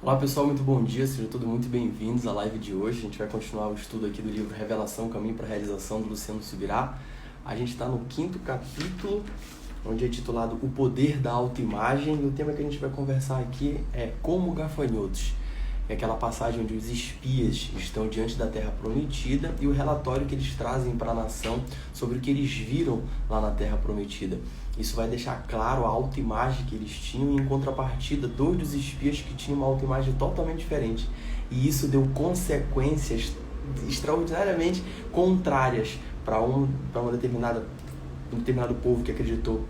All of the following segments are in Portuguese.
Olá pessoal, muito bom dia, sejam todos muito bem-vindos à live de hoje. A gente vai continuar o estudo aqui do livro Revelação, Caminho para a Realização, do Luciano Subirá. A gente está no 5º capítulo, onde é titulado O Poder da Autoimagem, e o tema que a gente vai conversar aqui é Como Gafanhotos. É aquela passagem onde os espias estão diante da Terra Prometida e o relatório que eles trazem para a nação sobre o que eles viram lá na Terra Prometida. Isso vai deixar claro a autoimagem que eles tinham e, em contrapartida, dois dos espias que tinham uma autoimagem totalmente diferente. E isso deu consequências extraordinariamente contrárias para um determinado povo que acreditou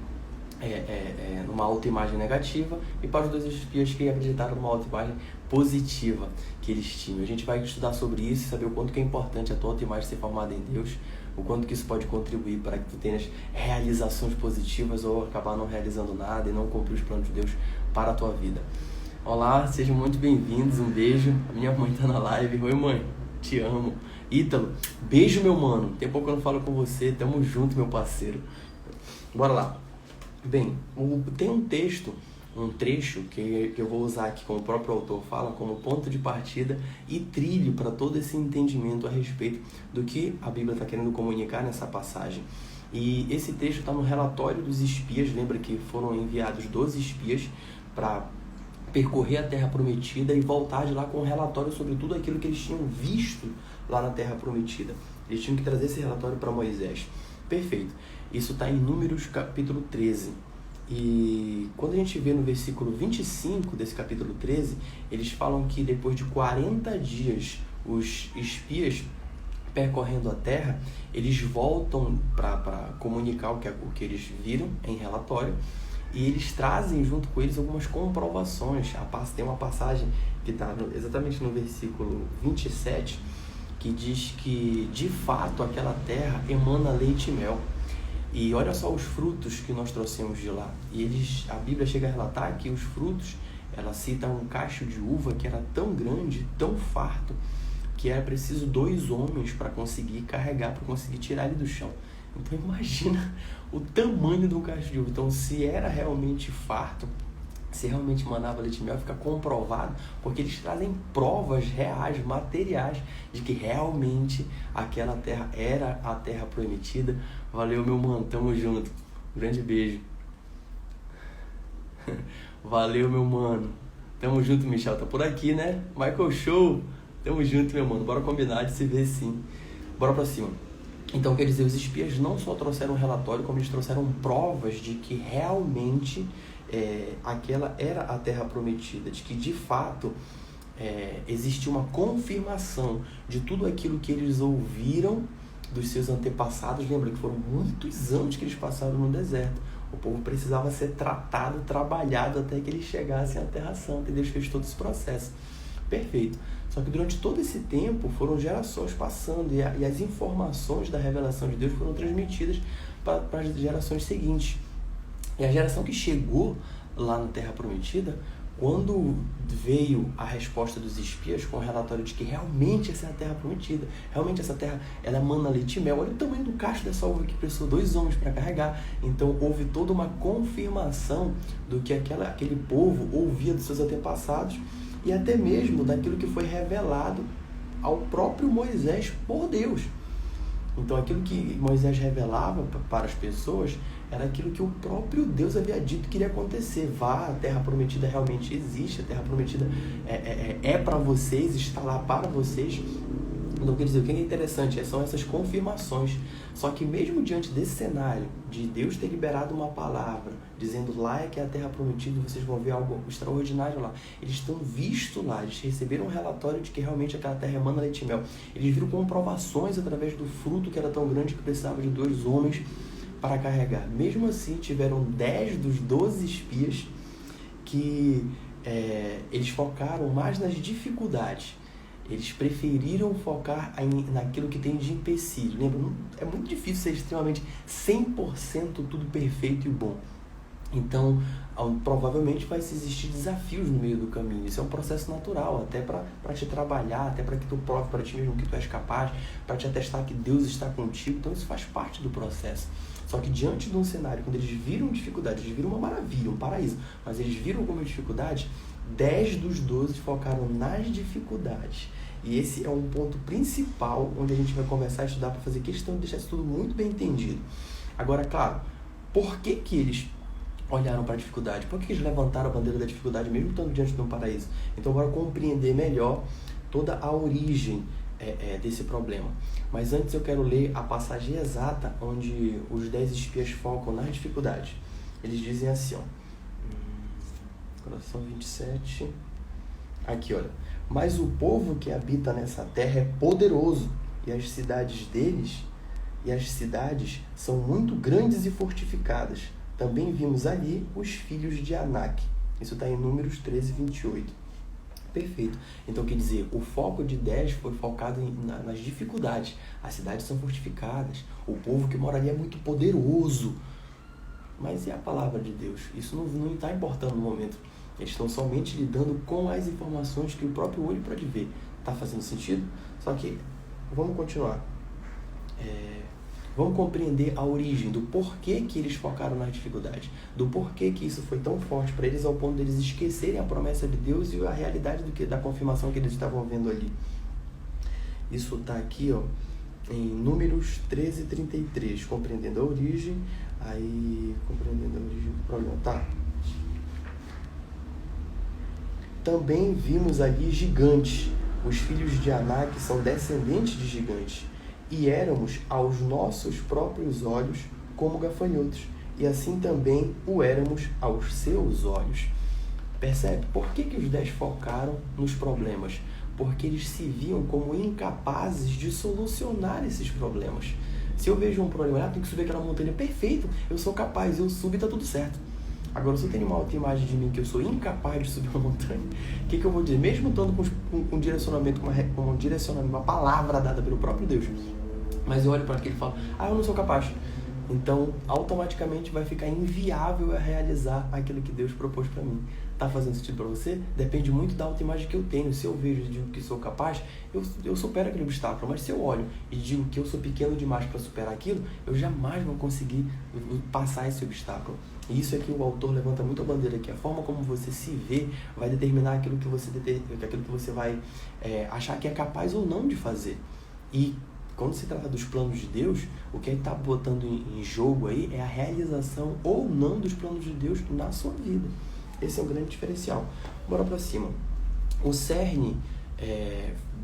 numa autoimagem negativa e para os dois espias que acreditaram numa autoimagem positiva que eles tinham. A gente vai estudar sobre isso e saber o quanto que é importante a tua autoimagem ser formada em Deus, o quanto que isso pode contribuir para que tu tenhas realizações positivas ou acabar não realizando nada e não cumprir os planos de Deus para a tua vida. Olá, sejam muito bem-vindos, um beijo. A minha mãe tá na live. Oi, mãe, te amo. Ítalo, beijo, meu mano. Tem pouco que eu não falo com você, tamo junto, meu parceiro. Bora lá. Bem, tem um trecho que eu vou usar aqui, como o próprio autor fala, como ponto de partida e trilho para todo esse entendimento a respeito do que a Bíblia está querendo comunicar nessa passagem. E esse trecho está no relatório dos espias. Lembra que foram enviados 12 espias para percorrer a Terra Prometida e voltar de lá com um relatório sobre tudo aquilo que eles tinham visto lá na Terra Prometida. Eles tinham que trazer esse relatório para Moisés. Perfeito. Isso está em Números capítulo 13. E quando a gente vê no versículo 25 desse capítulo 13, eles falam que depois de 40 dias, os espias percorrendo a terra, eles voltam para comunicar o que eles viram em relatório, e eles trazem junto com eles algumas comprovações. Tem uma passagem que está exatamente no versículo 27, que diz que de fato aquela terra emana leite e mel. E olha só os frutos que nós trouxemos de lá. E a Bíblia chega a relatar que os frutos, ela cita um cacho de uva que era tão grande, tão farto, que era preciso 2 homens para conseguir carregar, para conseguir tirar ele do chão. Então imagina o tamanho de um cacho de uva. Então, se era realmente farto, se realmente manava leite e mel, fica comprovado, porque eles trazem provas reais, materiais, de que realmente aquela terra era a Terra Prometida. Valeu, meu mano, tamo junto. Grande beijo. Valeu, meu mano. Tamo junto, Michel. Tá por aqui, né? Michael Show. Tamo junto, meu mano. Bora combinar de se ver sim. Bora pra cima. Então, quer dizer, os espias não só trouxeram um relatório, como eles trouxeram provas de que realmente aquela era a Terra Prometida, de que de fato existia uma confirmação de tudo aquilo que eles ouviram dos seus antepassados. Lembra que foram muitos anos que eles passaram no deserto. O povo precisava ser tratado, trabalhado até que eles chegassem à Terra Santa, e Deus fez todo esse processo. Perfeito. Só que durante todo esse tempo foram gerações passando e as informações da revelação de Deus foram transmitidas para as gerações seguintes. E a geração que chegou lá na Terra Prometida, quando veio a resposta dos espias com o relatório de que realmente essa é a Terra Prometida, realmente essa terra ela emana leite e mel, olha o tamanho do cacho dessa uva que precisou 2 homens para carregar. Então houve toda uma confirmação do que aquele povo ouvia dos seus antepassados e até mesmo daquilo que foi revelado ao próprio Moisés por Deus. Então aquilo que Moisés revelava para as pessoas era aquilo que o próprio Deus havia dito que iria acontecer. Vá, a Terra Prometida realmente existe, a Terra Prometida é para vocês, está lá para vocês. Então, quer dizer, o que é interessante são essas confirmações. Só que mesmo diante desse cenário, de Deus ter liberado uma palavra, dizendo lá é que é a Terra Prometida, vocês vão ver algo extraordinário lá. Eles estão vistos lá, eles receberam um relatório de que realmente aquela terra emana leite e mel. Eles viram comprovações através do fruto que era tão grande que precisava de 2 homens para carregar. Mesmo assim, tiveram 10 dos 12 espias que eles focaram mais nas dificuldades. Eles preferiram focar naquilo que tem de empecilho. Lembra? É muito difícil ser extremamente 100% tudo perfeito e bom. Então, provavelmente vai existir desafios no meio do caminho. Isso é um processo natural, até para te trabalhar, até para que tu prove para ti mesmo que tu és capaz, para te atestar que Deus está contigo. Então, isso faz parte do processo. Só que diante de um cenário, quando eles viram dificuldade, eles viram uma maravilha, um paraíso, mas eles viram alguma dificuldade, 10 dos 12 focaram nas dificuldades. E esse é um ponto principal onde a gente vai conversar e estudar para fazer questão de deixar isso tudo muito bem entendido. Agora, claro, por que eles olharam para a dificuldade? Por que eles levantaram a bandeira da dificuldade mesmo estando diante de um paraíso? Então, bora compreender melhor toda a origem desse problema. Mas antes eu quero ler a passagem exata onde os 10 espias focam nas dificuldades. Eles dizem assim, ó, Coração 27, aqui olha, mas o povo que habita nessa terra é poderoso, e as cidades são muito grandes e fortificadas. Também vimos ali os filhos de Anak. Isso está em Números 13, 28. Perfeito. Então, quer dizer, o foco de 10 foi focado nas dificuldades. As cidades são fortificadas. O povo que mora ali é muito poderoso. Mas e a palavra de Deus? Isso não está importando no momento. Eles estão somente lidando com as informações que o próprio olho pode ver. Está fazendo sentido? Só que, vamos continuar. Vamos compreender a origem do porquê que eles focaram nas dificuldades, do porquê que isso foi tão forte para eles ao ponto de eles esquecerem a promessa de Deus e a realidade da confirmação que eles estavam vendo ali. Isso está aqui, ó, em Números 13, 33, compreendendo a origem do problema. Tá. Também vimos ali gigantes. Os filhos de Anak são descendentes de gigantes. E éramos aos nossos próprios olhos como gafanhotos, e assim também o éramos aos seus olhos. Percebe? Por que os 10 focaram nos problemas? Porque eles se viam como incapazes de solucionar esses problemas. Se eu vejo um problema, tem que subir aquela montanha, perfeito, eu sou capaz, eu subo e está tudo certo. Agora, se eu tenho uma autoimagem de mim que eu sou incapaz de subir uma montanha, o que eu vou dizer? Mesmo estando com um direcionamento, uma palavra dada pelo próprio Deus, mas eu olho para aquilo e falo, eu não sou capaz. Então, automaticamente vai ficar inviável eu realizar aquilo que Deus propôs para mim. Tá fazendo sentido para você? Depende muito da autoimagem que eu tenho. Se eu vejo e digo que sou capaz, eu supero aquele obstáculo. Mas se eu olho e digo que eu sou pequeno demais para superar aquilo, eu jamais vou conseguir passar esse obstáculo. E isso é que o autor levanta muito a bandeira aqui. A forma como você se vê vai determinar aquilo que você vai achar que é capaz ou não de fazer. E quando se trata dos planos de Deus, o que ele está botando em jogo aí é a realização ou não dos planos de Deus na sua vida. Esse é um grande diferencial. Bora para cima. O cerne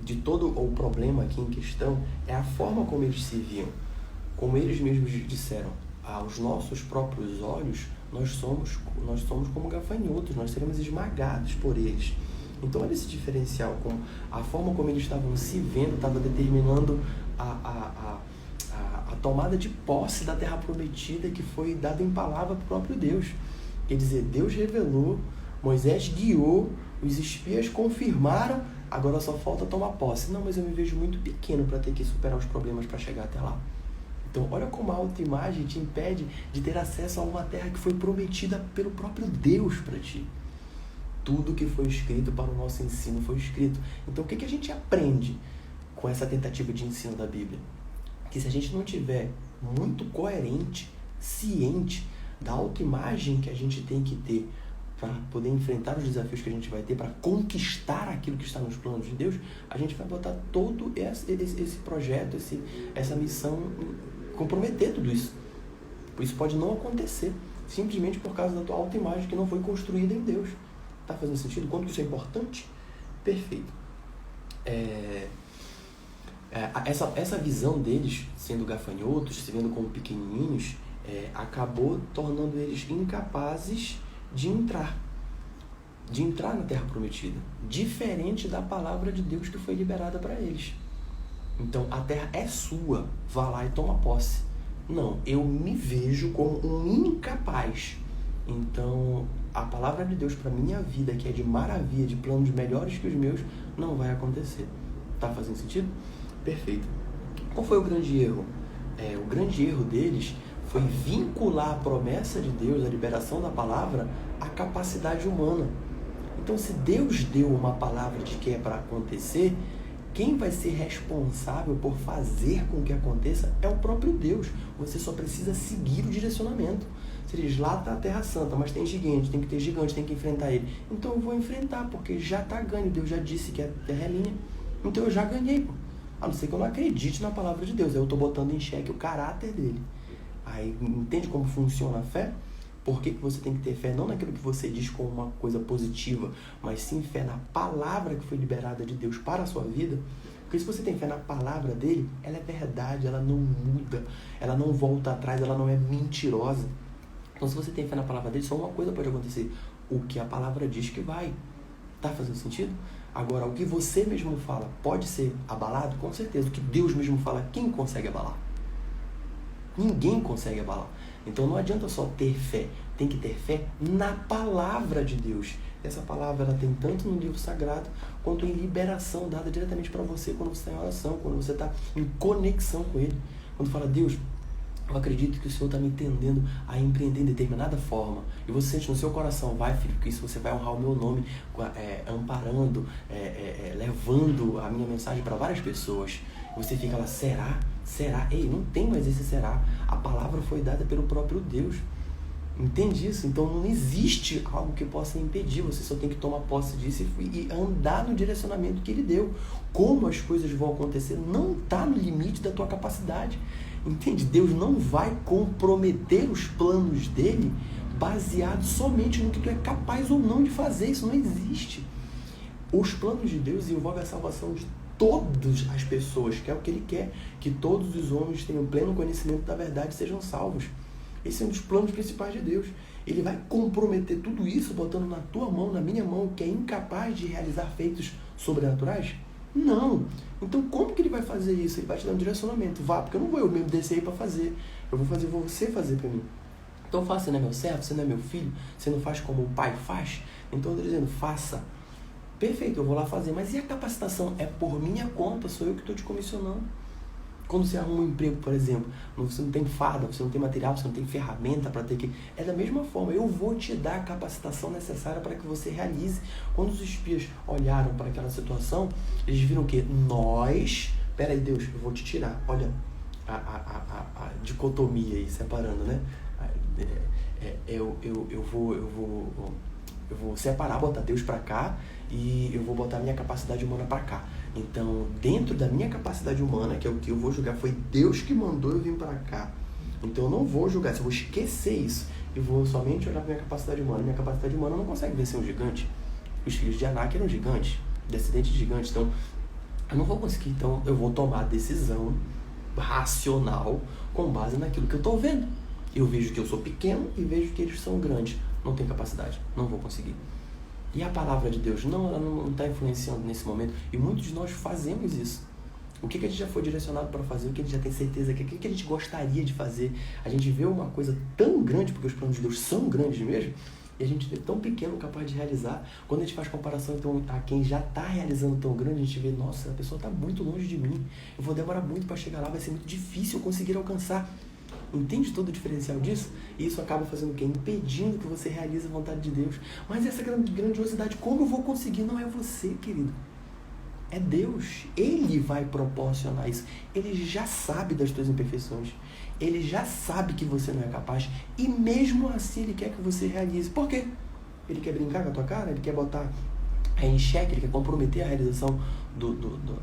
de todo o problema aqui em questão é a forma como eles se viam. Como eles mesmos disseram, aos nossos próprios olhos, nós somos como gafanhotos, nós seremos esmagados por eles. Então, olha esse diferencial, como a forma como eles estavam se vendo estava determinando a tomada de posse da terra prometida que foi dada em palavra para o próprio Deus. Quer dizer, Deus revelou, Moisés guiou, os espias confirmaram, agora só falta tomar posse. Não, mas eu me vejo muito pequeno para ter que superar os problemas para chegar até lá. Então, olha como a autoimagem te impede de ter acesso a uma terra que foi prometida pelo próprio Deus para ti. Tudo que foi escrito para o nosso ensino foi escrito. Então, o que a gente aprende com essa tentativa de ensino da Bíblia? Que se a gente não tiver muito coerente, ciente da autoimagem que a gente tem que ter para poder enfrentar os desafios que a gente vai ter, para conquistar aquilo que está nos planos de Deus, a gente vai botar todo esse projeto, essa missão, comprometer tudo isso. Isso pode não acontecer, simplesmente por causa da tua autoimagem que não foi construída em Deus. Tá fazendo sentido? Quanto que isso é importante? Perfeito. Essa visão deles, sendo gafanhotos, se vendo como pequenininhos, acabou tornando eles incapazes de entrar na Terra Prometida, diferente da palavra de Deus que foi liberada para eles. Então, a terra é sua, vá lá e toma posse. Não, eu me vejo como um incapaz. Então, a palavra de Deus para minha vida, que é de maravilha, de planos melhores que os meus, não vai acontecer. Tá fazendo sentido? Perfeito. Qual foi o grande erro? O grande erro deles foi vincular a promessa de Deus, a liberação da palavra, à capacidade humana. Então, se Deus deu uma palavra de que é para acontecer, Quem vai ser responsável por fazer com que aconteça é o próprio Deus. Você só precisa seguir o direcionamento. Você diz, lá está a Terra Santa, mas tem gigante, tem que ter gigante, tem que enfrentar ele. Então eu vou enfrentar, porque já está ganho. Deus já disse que a Terra é minha. Então eu já ganhei, pô. A não ser que eu não acredite na palavra de Deus. Eu estou botando em xeque o caráter dele. Aí, entende como funciona a fé? Por que você tem que ter fé? Não naquilo que você diz como uma coisa positiva, mas sim fé na palavra que foi liberada de Deus para a sua vida. Porque se você tem fé na palavra dele, ela é verdade, ela não muda, ela não volta atrás, ela não é mentirosa. Então, se você tem fé na palavra dele, só uma coisa pode acontecer. O que a palavra diz que vai. Tá fazendo sentido? Agora, o que você mesmo fala pode ser abalado? Com certeza. O que Deus mesmo fala, quem consegue abalar? Ninguém consegue abalar. Então não adianta só ter fé, tem que ter fé na palavra de Deus. Essa palavra ela tem tanto no livro sagrado quanto em liberação dada diretamente para você quando você está em oração, quando você está em conexão com Ele. Quando fala, Deus, eu acredito que o Senhor está me entendendo a empreender em determinada forma. E você sente no seu coração, vai filho, porque isso você vai honrar o meu nome, amparando, levando a minha mensagem para várias pessoas. E você fica lá, será? Será? Ei, não tem mais esse será. A palavra foi dada pelo próprio Deus. Entende isso? Então não existe algo que possa impedir. Você só tem que tomar posse disso e andar no direcionamento que Ele deu. Como as coisas vão acontecer não está no limite da tua capacidade. Entende? Deus não vai comprometer os planos dele baseado somente no que tu é capaz ou não de fazer. Isso não existe. Os planos de Deus envolvem a salvação de todas as pessoas, que é o que Ele quer, que todos os homens tenham pleno conhecimento da verdade e sejam salvos. Esse é um dos planos principais de Deus. Ele vai comprometer tudo isso botando na tua mão, na minha mão, que é incapaz de realizar feitos sobrenaturais? Não. Então como que Ele vai fazer isso? Ele vai te dar um direcionamento. Vá, porque eu não vou eu mesmo descer aí para fazer. Eu vou você fazer para mim. Então faça, você não é meu servo, você não é meu filho, você não faz como o pai faz. Então eu estou dizendo, faça. Perfeito, eu vou lá fazer. Mas e a capacitação? É por minha conta, sou eu que estou te comissionando. Quando você arruma um emprego, por exemplo, você não tem farda, você não tem material, você não tem ferramenta para ter que... É da mesma forma, eu vou te dar a capacitação necessária para que você realize. Quando os espias olharam para aquela situação, eles viram que nós... Peraí, Deus, eu vou te tirar. Olha a dicotomia aí, separando, né? Eu vou separar, botar Deus para cá e eu vou botar minha capacidade humana para cá. Então, dentro da minha capacidade humana, que é o que eu vou julgar, foi Deus que mandou eu vir para cá. Então, eu não vou julgar, eu vou esquecer isso. E vou somente olhar para minha capacidade humana. Minha capacidade humana não consegue vencer um gigante. Os filhos de Anak eram gigantes, descendentes de gigantes. Então, eu não vou conseguir. Então, eu vou tomar a decisão racional com base naquilo que eu estou vendo. Eu vejo que eu sou pequeno e vejo que eles são grandes. Não tenho capacidade, não vou conseguir. E a palavra de Deus? Não, ela não está influenciando nesse momento. E muitos de nós fazemos isso. O que a gente já foi direcionado para fazer, o que a gente já tem certeza que o que a gente gostaria de fazer. A gente vê uma coisa tão grande, porque os planos de Deus são grandes mesmo, e a gente vê tão pequeno capaz de realizar. Quando a gente faz comparação então, a quem já está realizando tão grande, a gente vê, nossa, a pessoa está muito longe de mim. Eu vou demorar muito para chegar lá, vai ser muito difícil eu conseguir alcançar. Entende todo o diferencial disso? E isso acaba fazendo o quê? Impedindo que você realize a vontade de Deus. Mas essa grandiosidade, como eu vou conseguir? Não é você, querido. É Deus. Ele vai proporcionar isso. Ele já sabe das tuas imperfeições. Ele já sabe que você não é capaz. E mesmo assim Ele quer que você realize. Por quê? Ele quer brincar com a tua cara? Ele quer botar em xeque? Ele quer comprometer a realização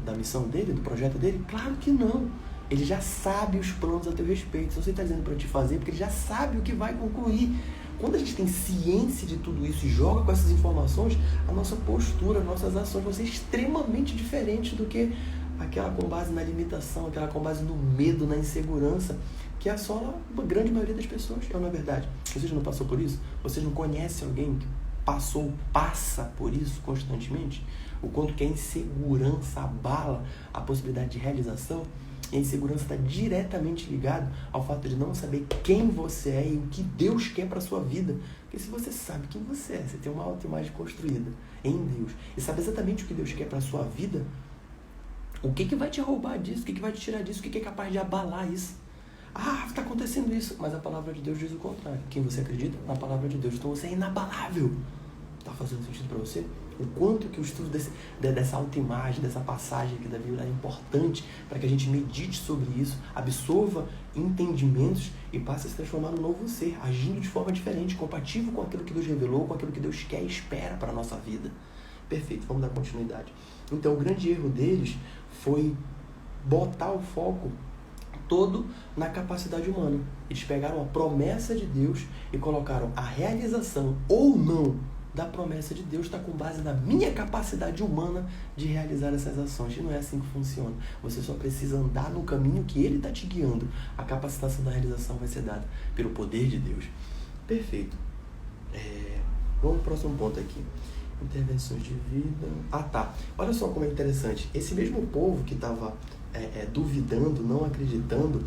da missão dele, do projeto dele? Claro que não. Ele já sabe os planos a teu respeito. Se você está dizendo para te fazer, porque ele já sabe o que vai concluir. Quando a gente tem ciência de tudo isso e joga com essas informações, a nossa postura, as nossas ações vão ser extremamente diferentes do que aquela com base na limitação, aquela com base no medo, na insegurança, que assola a grande maioria das pessoas. É uma verdade. Vocês não passou por isso? Vocês não conhecem alguém que passa por isso constantemente? O quanto que a insegurança abala a possibilidade de realização? E a insegurança está diretamente ligada ao fato de não saber quem você é e o que Deus quer para a sua vida. Porque se você sabe quem você é, você tem uma autoimagem construída em Deus, e sabe exatamente o que Deus quer para a sua vida, o que vai te roubar disso? O que vai te tirar disso? O que é capaz de abalar isso? Ah, está acontecendo isso. Mas a palavra de Deus diz o contrário. Quem você acredita? Na palavra de Deus. Então você é inabalável. Está fazendo sentido para você? o quanto que o estudo dessa autoimagem, dessa passagem aqui da Bíblia é importante para que a gente medite sobre isso, absorva entendimentos e passe a se transformar num novo ser, agindo de forma diferente, compatível com aquilo que Deus revelou, com aquilo que Deus quer e espera para a nossa vida. Perfeito, vamos dar continuidade. Então, o grande erro deles foi botar o foco todo na capacidade humana. Eles pegaram a promessa de Deus e colocaram a realização ou não da promessa de Deus está com base na minha capacidade humana de realizar essas ações. E não é assim que funciona. Você só precisa andar no caminho que Ele está te guiando. A capacitação da realização vai ser dada pelo poder de Deus. Perfeito. Vamos para o próximo ponto aqui. Intervenções de vida. Olha só como é interessante. Esse mesmo povo que estava duvidando, não acreditando,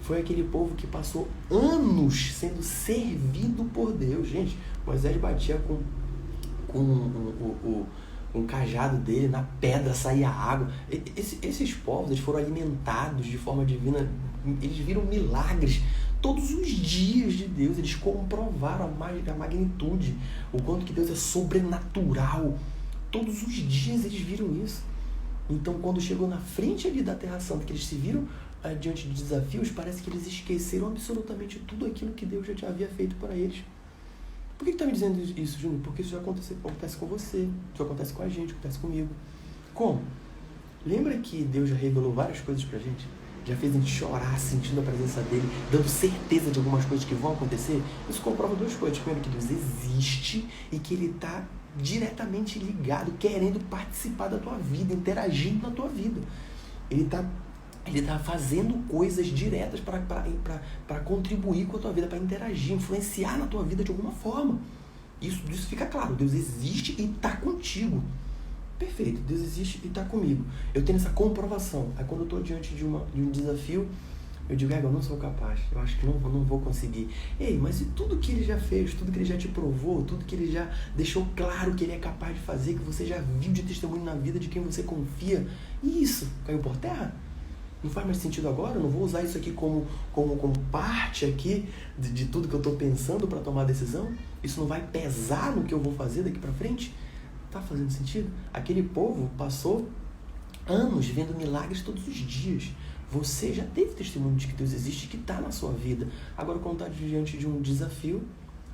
foi aquele povo que passou anos sendo servido por Deus. Gente, Moisés batia com o cajado dele na pedra, saía água. Esses povos, eles foram alimentados de forma divina, eles viram milagres todos os dias de Deus. Eles comprovaram a magnitude, o quanto que Deus é sobrenatural. Todos os dias eles viram isso. Então, quando chegou na frente ali da Terra Santa, que eles se viram diante de desafios, parece que eles esqueceram absolutamente tudo aquilo que Deus já havia feito para eles. Por que está me dizendo isso, Júnior? Porque isso já acontece com você, isso acontece com a gente, acontece comigo. Como? Lembra que Deus já revelou várias coisas pra gente? Já fez a gente chorar, sentindo a presença dele, dando certeza de algumas coisas que vão acontecer? Isso comprova duas coisas. Primeiro, que Deus existe e que Ele está diretamente ligado, querendo participar da tua vida, interagindo na tua vida. Ele está fazendo coisas diretas para contribuir com a tua vida, para interagir, influenciar na tua vida de alguma forma. Isso fica claro. Deus existe e está contigo. Perfeito, Deus existe e está comigo. Eu tenho essa comprovação. Aí quando eu estou diante de um desafio, eu digo, eu não sou capaz, eu acho que não vou conseguir. Ei, mas e tudo que Ele já fez, tudo que Ele já te provou, tudo que Ele já deixou claro que Ele é capaz de fazer, que você já viu de testemunho na vida de quem você confia, e isso caiu por terra? Não faz mais sentido agora? Eu não vou usar isso aqui como parte aqui de tudo que eu estou pensando para tomar a decisão? Isso não vai pesar no que eu vou fazer daqui para frente? Tá fazendo sentido? Aquele povo passou anos vendo milagres todos os dias. Você já teve testemunho de que Deus existe e que está na sua vida. Agora, quando está diante de um desafio,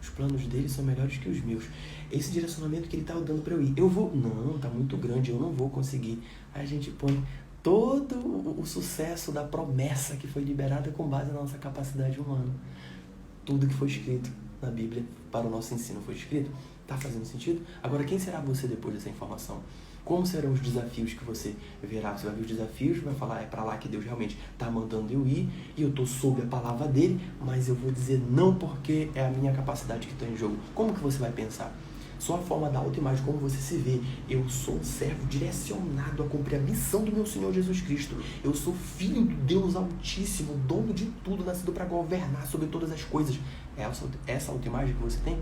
os planos dele são melhores que os meus. Esse direcionamento que ele está dando para eu ir. Não, está muito grande, eu não vou conseguir. Aí a gente põe todo o sucesso da promessa que foi liberada com base na nossa capacidade humana. Tudo que foi escrito na Bíblia para o nosso ensino foi escrito. Está fazendo sentido? Agora, quem será você depois dessa informação? Como serão os desafios que você verá? Você vai ver os desafios, vai falar, é para lá que Deus realmente está mandando eu ir, e eu estou sob a palavra dele, mas eu vou dizer não porque é a minha capacidade que está em jogo. Como que você vai pensar? Só a forma da autoimagem, como você se vê. Eu sou um servo direcionado a cumprir a missão do meu Senhor Jesus Cristo. Eu sou filho do Deus Altíssimo, dono de tudo, nascido para governar sobre todas as coisas. É essa autoimagem que você tem?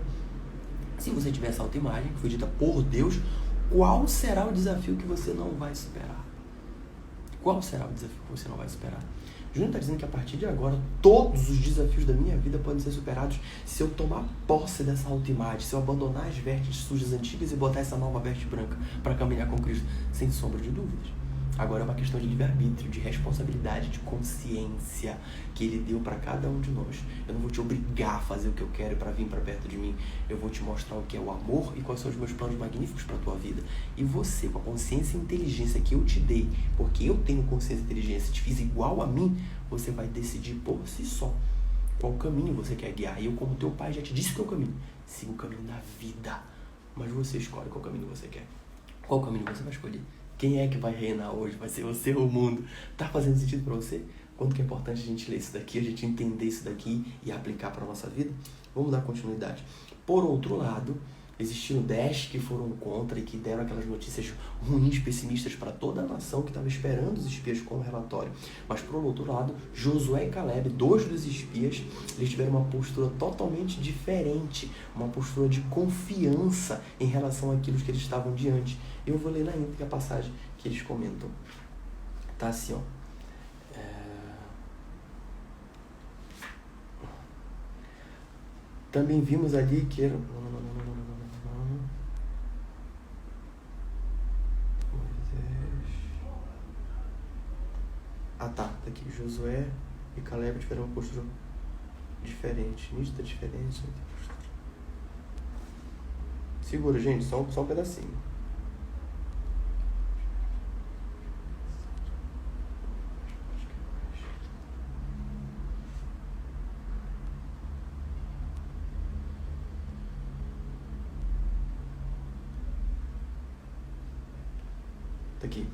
Se você tiver essa autoimagem, que foi dita por Deus, qual será o desafio que você não vai superar? Qual será o desafio que você não vai superar? Júnior está dizendo que a partir de agora, todos os desafios da minha vida podem ser superados se eu tomar posse dessa autoimagem, se eu abandonar as vestes sujas antigas e botar essa nova veste branca para caminhar com Cristo, sem sombra de dúvidas. Agora é uma questão de livre-arbítrio, de responsabilidade, de consciência que Ele deu para cada um de nós. Eu não vou te obrigar a fazer o que eu quero para vir para perto de mim. Eu vou te mostrar o que é o amor e quais são os meus planos magníficos para a tua vida. E você, com a consciência e inteligência que eu te dei, porque eu tenho consciência e inteligência, te fiz igual a mim, você vai decidir por si só qual caminho você quer guiar. E eu, como teu pai, já te disse qual caminho. Siga o caminho da vida. Mas você escolhe qual caminho você quer. Qual caminho você vai escolher? Quem é que vai reinar hoje? Vai ser você ou o mundo? Tá fazendo sentido para você? Quanto que é importante a gente ler isso daqui, a gente entender isso daqui e aplicar para a nossa vida? Vamos dar continuidade. Por outro lado, existiram 10 que foram contra e que deram aquelas notícias ruins, pessimistas para toda a nação que estava esperando os espias com o relatório. Mas, por outro lado, Josué e Caleb, 2 dos espias, eles tiveram uma postura totalmente diferente, uma postura de confiança em relação àquilo que eles estavam diante. Eu vou ler na íntegra a passagem que eles comentam. Tá assim, ó. Também vimos ali que era... Caleb tiveram uma postura diferente, nítida diferença entre postura. Segura, gente, só um pedacinho. Tá aqui.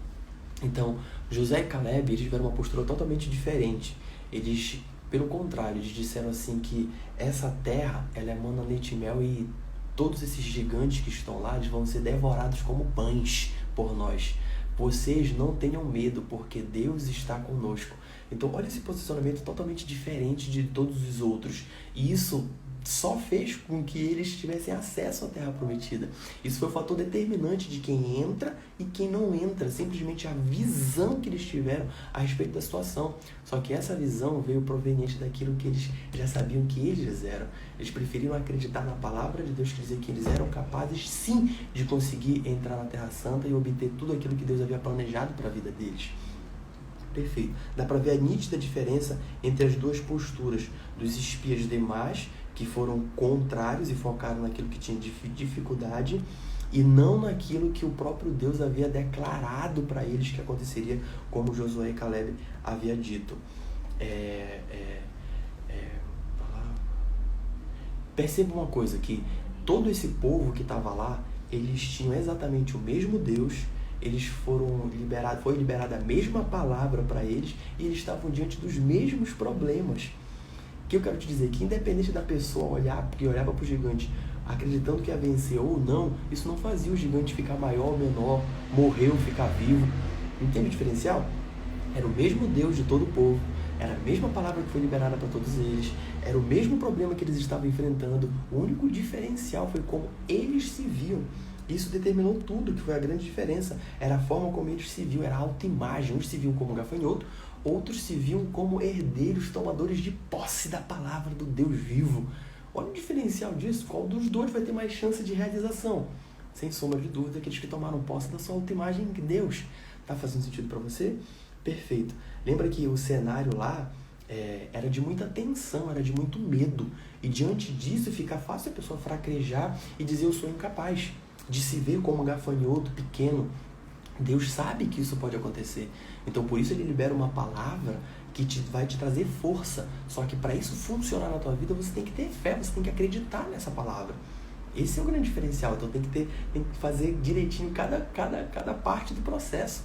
Então, José e Caleb, eles tiveram uma postura totalmente diferente. Eles, pelo contrário, eles disseram assim que essa terra, ela emana leite e mel e todos esses gigantes que estão lá, eles vão ser devorados como pães por nós. Vocês não tenham medo, porque Deus está conosco. Então, olha esse posicionamento totalmente diferente de todos os outros. E isso só fez com que eles tivessem acesso à Terra Prometida. Isso foi o fator determinante de quem entra e quem não entra, simplesmente a visão que eles tiveram a respeito da situação. Só que essa visão veio proveniente daquilo que eles já sabiam que eles eram. Eles preferiram acreditar na palavra de Deus, que dizia que eles eram capazes, sim, de conseguir entrar na Terra Santa e obter tudo aquilo que Deus havia planejado para a vida deles. Perfeito. Dá para ver a nítida diferença entre as duas posturas dos espias demais, que foram contrários e focaram naquilo que tinha dificuldade e não naquilo que o próprio Deus havia declarado para eles que aconteceria, como Josué e Caleb havia dito. Perceba uma coisa, que todo esse povo que estava lá, eles tinham exatamente o mesmo Deus, eles foi liberada a mesma palavra para eles e eles estavam diante dos mesmos problemas. O que eu quero te dizer? Que independente da pessoa olhar, porque olhava para o gigante acreditando que ia vencer ou não, isso não fazia o gigante ficar maior ou menor, morrer ou ficar vivo. Entende o diferencial? Era o mesmo Deus de todo o povo, era a mesma palavra que foi liberada para todos eles, era o mesmo problema que eles estavam enfrentando. O único diferencial foi como eles se viam. Isso determinou tudo, que foi a grande diferença. Era a forma como eles se viam, era a autoimagem. Uns se viam como gafanhoto, outros se viam como herdeiros, tomadores de posse da palavra do Deus vivo. Olha o diferencial disso. Qual dos dois vai ter mais chance de realização? Sem sombra de dúvida, aqueles que tomaram posse da sua autoimagem em Deus. Tá fazendo sentido para você? Perfeito. Lembra que o cenário lá era de muita tensão, era de muito medo. E diante disso fica fácil a pessoa fraquejar e dizer eu sou incapaz, de se ver como um gafanhoto pequeno. Deus sabe que isso pode acontecer. Então, por isso, Ele libera uma palavra que vai te trazer força. Só que para isso funcionar na tua vida, você tem que ter fé, você tem que acreditar nessa palavra. Esse é o grande diferencial. Então, tem que fazer direitinho cada parte do processo.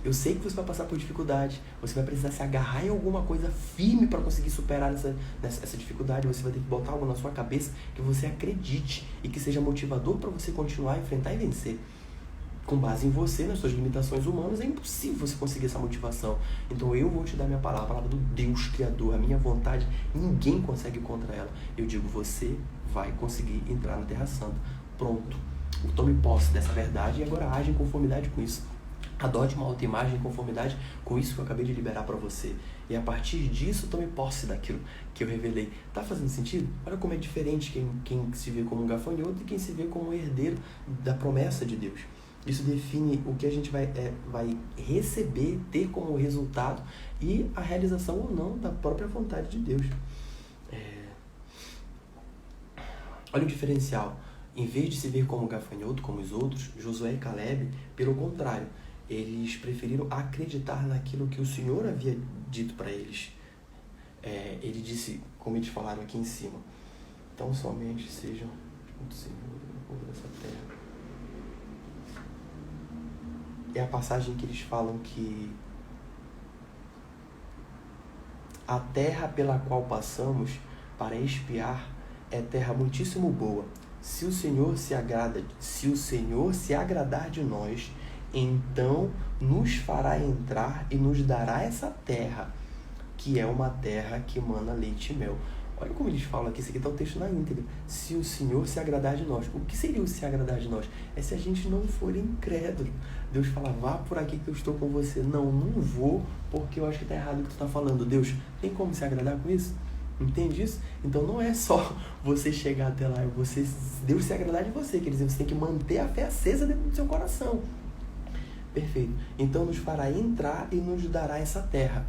Eu sei que você vai passar por dificuldade, você vai precisar se agarrar em alguma coisa firme para conseguir superar essa dificuldade. Você vai ter que botar algo na sua cabeça que você acredite e que seja motivador para você continuar a enfrentar e vencer. Com base em você, nas suas limitações humanas, é impossível você conseguir essa motivação. Então eu vou te dar minha palavra, a palavra do Deus Criador, a minha vontade, ninguém consegue contra ela. Eu digo, você vai conseguir entrar na Terra Santa. Pronto. Tome posse dessa verdade e agora age em conformidade com isso. Adote uma autoimagem em conformidade com isso que eu acabei de liberar para você. E a partir disso, tome posse daquilo que eu revelei. Tá fazendo sentido? Olha como é diferente quem se vê como um gafanhoto e quem se vê como um herdeiro da promessa de Deus. Isso define o que a gente vai receber, ter como resultado e a realização ou não da própria vontade de Deus. Olha o diferencial. Em vez de se ver como gafanhoto, como os outros, Josué e Caleb, pelo contrário, eles preferiram acreditar naquilo que o Senhor havia dito para eles. Ele disse, como eles falaram aqui em cima, tão somente sejam o Senhor no povo dessa terra. É a passagem que eles falam que a terra pela qual passamos para espiar é terra muitíssimo boa. Se o Senhor se agradar de nós, então nos fará entrar e nos dará essa terra, que é uma terra que emana leite e mel. Olha como eles falam aqui, isso aqui está o texto na íntegra. Se o Senhor se agradar de nós. O que seria o se agradar de nós? É se a gente não for incrédulo. Deus fala, vá por aqui que eu estou com você. Não vou, porque eu acho que está errado o que tu está falando. Deus, tem como se agradar com isso? Entende isso? Então não é só você chegar até lá, Deus se agradar de você, quer dizer, você tem que manter a fé acesa dentro do seu coração. Perfeito. Então nos fará entrar e nos dará essa terra.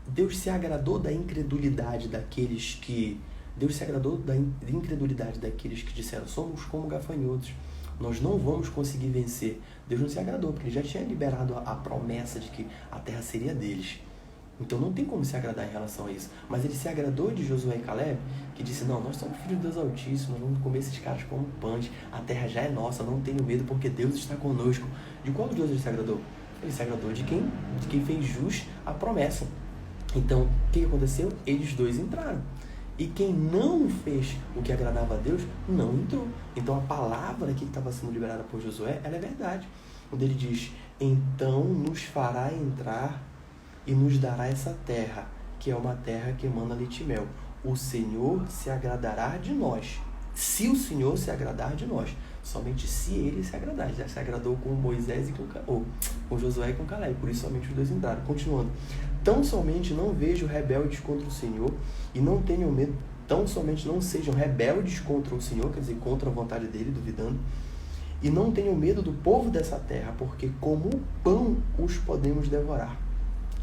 Deus se agradou da incredulidade daqueles que... Deus se agradou da incredulidade daqueles que disseram, somos como gafanhotos, nós não vamos conseguir vencer. Deus não se agradou, porque ele já tinha liberado a promessa de que a terra seria deles. Então não tem como se agradar em relação a isso. Mas ele se agradou de Josué e Caleb, que disse, não, nós somos filhos de Deus Altíssimo, nós vamos comer esses caras como pães, a terra já é nossa, não tenho medo, porque Deus está conosco. De qual Deus ele se agradou? Ele se agradou de quem fez jus a promessa. Então, o que aconteceu? Eles dois entraram. E quem não fez o que agradava a Deus, não entrou. Então a palavra que estava sendo liberada por Josué, ela é verdade. Quando ele diz, então nos fará entrar e nos dará essa terra, que é uma terra que emana leite e mel. O Senhor se agradará de nós. Se o Senhor se agradar de nós. Somente se ele se agradar. Já se agradou com Moisés e com Josué e com Caleb. Por isso somente os dois entraram. Continuando. Tão somente não vejo rebeldes contra o Senhor e não tenham medo. Tão somente não sejam rebeldes contra o Senhor, quer dizer, contra a vontade dele, duvidando. E não tenham medo do povo dessa terra, porque como pão os podemos devorar.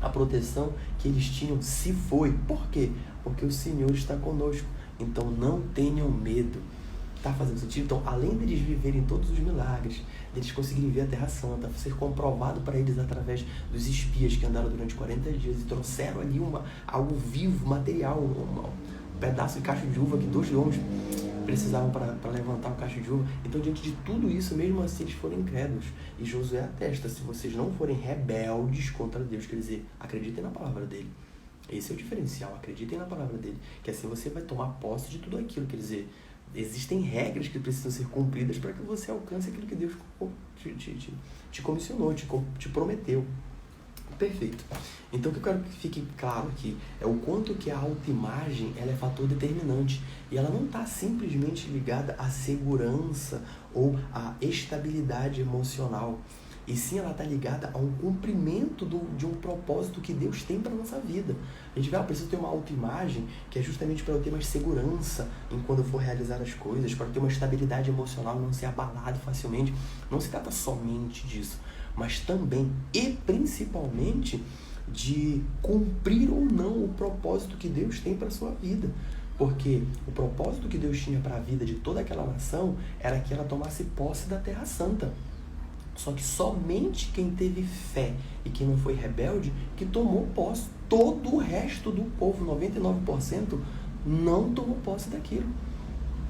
A proteção que eles tinham se foi. Por quê? Porque o Senhor está conosco. Então não tenham medo. Está fazendo sentido? Então, além deles viverem todos os milagres, deles conseguirem ver a Terra Santa, ser comprovado para eles através dos espias que andaram durante 40 dias e trouxeram ali algo vivo, material, um pedaço de cacho de uva que 2 homens precisavam para levantar o cacho de uva. Então, diante de tudo isso, mesmo assim, eles foram incrédulos. E Josué atesta, se vocês não forem rebeldes contra Deus, quer dizer, acreditem na palavra dele. Esse é o diferencial, acreditem na palavra dele, que assim você vai tomar posse de tudo aquilo, quer dizer, existem regras que precisam ser cumpridas para que você alcance aquilo que Deus te comissionou, te prometeu. Perfeito. Então, o que eu quero que fique claro aqui é o quanto que a autoimagem ela é fator determinante. E ela não está simplesmente ligada à segurança ou à estabilidade emocional. E sim, ela está ligada a um cumprimento de um propósito que Deus tem para a nossa vida. A gente vai, preciso ter uma autoimagem que é justamente para eu ter mais segurança em quando eu for realizar as coisas, para eu ter uma estabilidade emocional, não ser abalado facilmente. Não se trata somente disso, mas também e principalmente de cumprir ou não o propósito que Deus tem para a sua vida. Porque o propósito que Deus tinha para a vida de toda aquela nação era que ela tomasse posse da Terra Santa. Só que somente quem teve fé e quem não foi rebelde, que tomou posse. Todo o resto do povo, 99%, não tomou posse daquilo.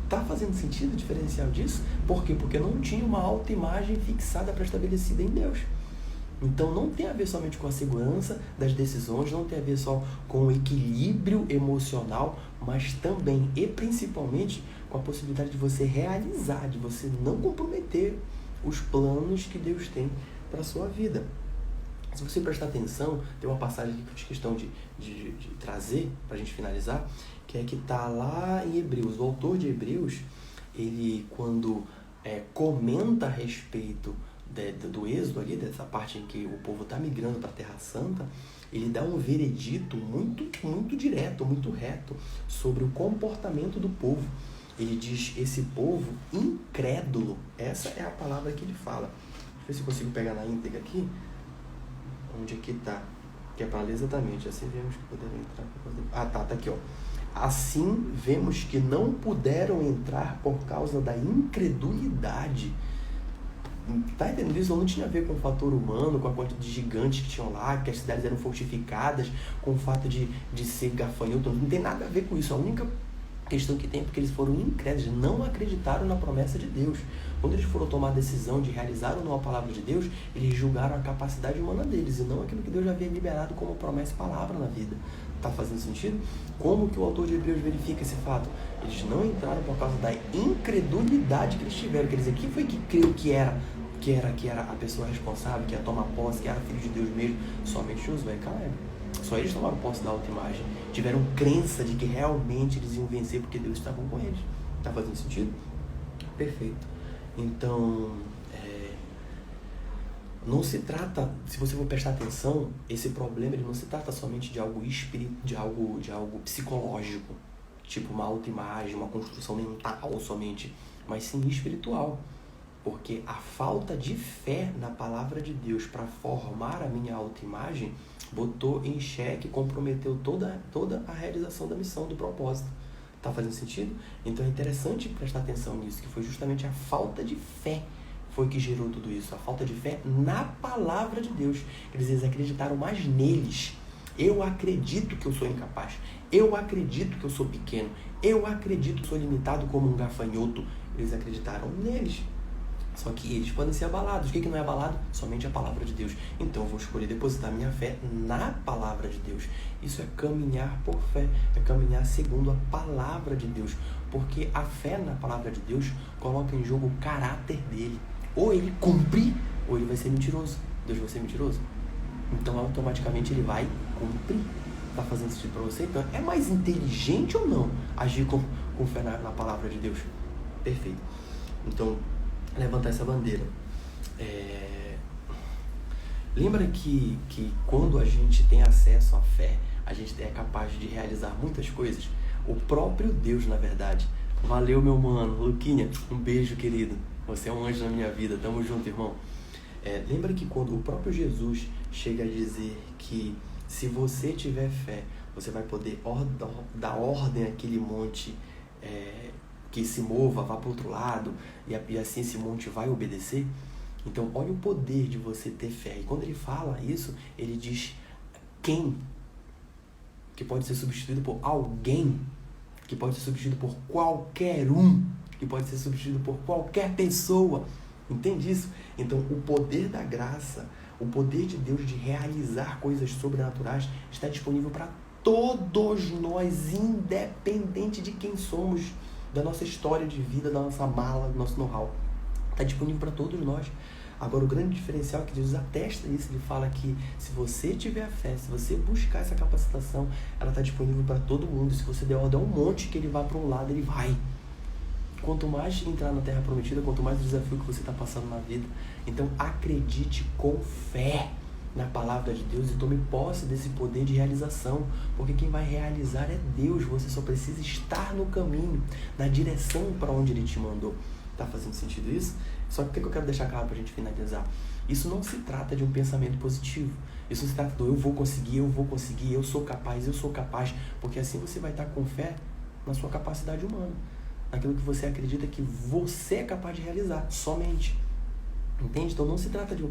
Tá fazendo sentido o diferencial disso? Por quê? Porque não tinha uma autoimagem fixada, pré-estabelecida em Deus. Então não tem a ver somente com a segurança das decisões, não tem a ver só com o equilíbrio emocional, mas também e principalmente com a possibilidade de você realizar, de você não comprometer os planos que Deus tem para a sua vida. Se você prestar atenção, tem uma passagem aqui que eu tinha questão de trazer para a gente finalizar, que é que está lá em Hebreus. O autor de Hebreus, ele quando comenta a respeito do êxodo ali, dessa parte em que o povo está migrando para a Terra Santa, ele dá um veredito muito, muito direto, muito reto sobre o comportamento do povo. Ele diz, esse povo incrédulo, essa é a palavra que ele fala. Deixa eu ver se eu consigo pegar na íntegra aqui, onde aqui está, que é para ler exatamente, assim vemos que puderam entrar. Tá aqui, ó. Assim vemos que não puderam entrar por causa da incredulidade. Tá entendendo isso? Não tinha a ver com o fator humano, com a quantidade de gigantes que tinham lá, que as cidades eram fortificadas, com o fato de ser gafanhoto, não tem nada a ver com isso. A única questão que tem é porque eles foram incrédulos, não acreditaram na promessa de Deus. Quando eles foram tomar a decisão de realizar ou não a palavra de Deus, eles julgaram a capacidade humana deles e não aquilo que Deus já havia liberado como promessa e palavra na vida. Tá fazendo sentido? Como que o autor de Hebreus verifica esse fato? Eles não entraram por causa da incredulidade que eles tiveram. Quer dizer, quem foi que creu que era a pessoa responsável, que ia tomar posse, que era filho de Deus mesmo? Somente Josué e Caleb. Só eles tomaram posse da autoimagem. Tiveram crença de que realmente eles iam vencer porque Deus estava com eles. Tá fazendo sentido? Perfeito. Então, não se trata, se você for prestar atenção, esse problema ele não se trata somente de algo de algo psicológico, tipo uma autoimagem, uma construção mental somente, mas sim espiritual. Porque a falta de fé na palavra de Deus para formar a minha autoimagem botou em xeque, comprometeu toda a realização da missão, do propósito. Tá fazendo sentido? Então é interessante prestar atenção nisso, que foi justamente a falta de fé foi que gerou tudo isso. A falta de fé na palavra de Deus. Eles acreditaram mais neles. Eu acredito que eu sou incapaz. Eu acredito que eu sou pequeno. Eu acredito que sou limitado como um gafanhoto. Eles acreditaram neles. Só que eles podem ser abalados. O que não é abalado? Somente a palavra de Deus. Então eu vou escolher depositar minha fé na palavra de Deus. Isso é caminhar por fé. É caminhar segundo a palavra de Deus. Porque a fé na palavra de Deus coloca em jogo o caráter dele. Ou ele cumpre, ou ele vai ser mentiroso. Deus vai ser mentiroso. Então automaticamente ele vai cumprir. Tá fazendo sentido para você? Então é mais inteligente ou não agir com fé na palavra de Deus? Perfeito. Então, levantar essa bandeira. Lembra que quando a gente tem acesso à fé, a gente é capaz de realizar muitas coisas? O próprio Deus, na verdade. Valeu, meu mano. Luquinha, um beijo, querido. Você é um anjo na minha vida. Tamo junto, irmão. Lembra que quando o próprio Jesus chega a dizer que se você tiver fé, você vai poder dar ordem àquele monte que se mova, vá para o outro lado, e assim esse monte vai obedecer? Então, olha o poder de você ter fé. E quando ele fala isso, ele diz quem? Que pode ser substituído por alguém, que pode ser substituído por qualquer um, que pode ser substituído por qualquer pessoa. Entende isso? Então, o poder da graça, o poder de Deus de realizar coisas sobrenaturais está disponível para todos nós, independente de quem somos, da nossa história de vida, da nossa mala, do nosso know-how. Está disponível para todos nós. Agora, o grande diferencial é que Jesus atesta isso. Ele fala que se você tiver fé, se você buscar essa capacitação, ela está disponível para todo mundo. Se você der ordem a um monte que ele vá para um lado, ele vai. Quanto mais entrar na Terra Prometida, quanto mais o desafio que você está passando na vida. Então, acredite com fé na palavra de Deus e tome posse desse poder de realização, porque quem vai realizar é Deus. Você só precisa estar no caminho, na direção para onde Ele te mandou. Tá fazendo sentido isso? Só que o que eu quero deixar claro para a gente finalizar? Isso não se trata de um pensamento positivo. Isso não se trata do eu vou conseguir, eu sou capaz, porque assim você vai estar com fé na sua capacidade humana, naquilo que você acredita que você é capaz de realizar, somente. Entende? Então não se trata de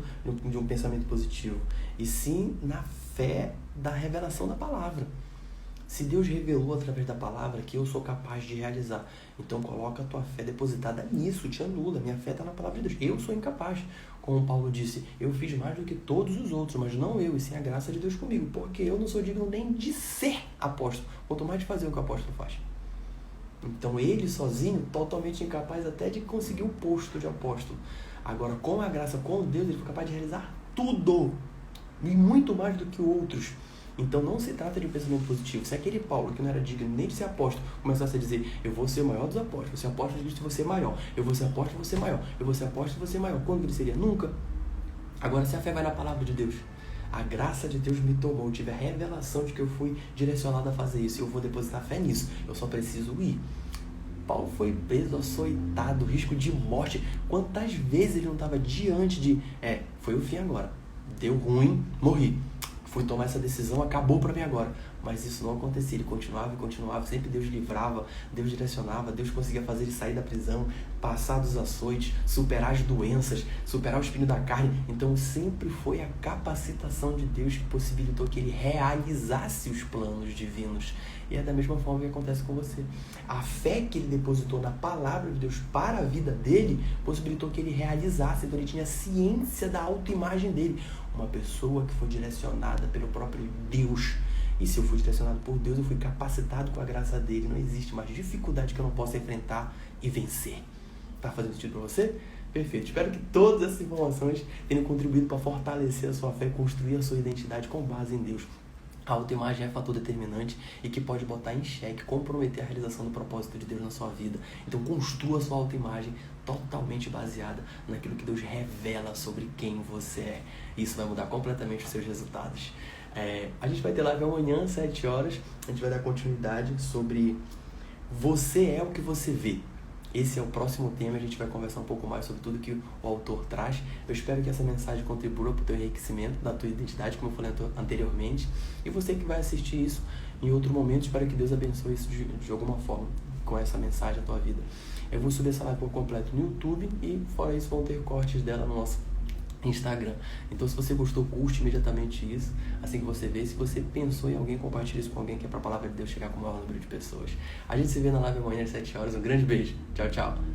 um pensamento positivo, e sim na fé da revelação da palavra. Se Deus revelou através da palavra que eu sou capaz de realizar, então coloca a tua fé depositada nisso, te anula. Minha fé está na palavra de Deus. Eu sou incapaz. Como Paulo disse, eu fiz mais do que todos os outros, mas não eu, e sim a graça de Deus comigo, porque eu não sou digno nem de ser apóstolo, quanto mais de fazer o que o apóstolo faz. Então ele sozinho, totalmente incapaz até de conseguir o posto de apóstolo. Agora, com a graça, com Deus, ele foi capaz de realizar tudo, e muito mais do que outros. Então não se trata de um pensamento positivo. Se aquele Paulo, que não era digno nem de ser apóstolo, começasse a dizer, eu vou ser o maior dos apóstolos, vou ser apóstolo de Cristo, vou ser maior, eu vou ser apóstolo, vou ser maior, eu vou ser apóstolo, vou ser maior, quando ele seria? Nunca. Agora, se a fé vai na palavra de Deus, a graça de Deus me tomou, eu tive a revelação de que eu fui direcionado a fazer isso, eu vou depositar fé nisso, eu só preciso ir. Paulo foi preso, açoitado, risco de morte. Quantas vezes ele não estava diante de, foi o fim agora, deu ruim, morri. Fui tomar essa decisão, acabou para mim agora. Mas isso não acontecia, ele continuava e continuava, sempre Deus livrava, Deus direcionava, Deus conseguia fazer ele sair da prisão, passar dos açoites, superar as doenças, superar o espinho da carne. Então sempre foi a capacitação de Deus que possibilitou que ele realizasse os planos divinos. E é da mesma forma que acontece com você. A fé que ele depositou na palavra de Deus para a vida dele possibilitou que ele realizasse. Então ele tinha ciência da autoimagem dele. Uma pessoa que foi direcionada pelo próprio Deus. E se eu fui direcionado por Deus, eu fui capacitado com a graça dele. Não existe mais dificuldade que eu não possa enfrentar e vencer. Tá fazendo sentido para você? Perfeito. Espero que todas essas informações tenham contribuído para fortalecer a sua fé e construir a sua identidade com base em Deus. A autoimagem é fator determinante e que pode botar em xeque, comprometer a realização do propósito de Deus na sua vida. Então construa a sua autoimagem totalmente baseada naquilo que Deus revela sobre quem você é. Isso vai mudar completamente os seus resultados. A gente vai ter live amanhã, às 7 horas. A gente vai dar continuidade sobre você é o que você vê. Esse é o próximo tema, a gente vai conversar um pouco mais sobre tudo que o autor traz. Eu espero que essa mensagem contribua para o teu enriquecimento da tua identidade, como eu falei anteriormente. E você que vai assistir isso em outro momento, espero que Deus abençoe isso de alguma forma, com essa mensagem na tua vida. Eu vou subir essa live por completo no YouTube e fora isso vão ter cortes dela no nosso Instagram. Então se você gostou, curte imediatamente isso. Assim que você vê, se você pensou em alguém, compartilhe isso com alguém que é para a palavra de Deus chegar com o maior número de pessoas. A gente se vê na live amanhã às 7 horas. Um grande beijo. Tchau, tchau.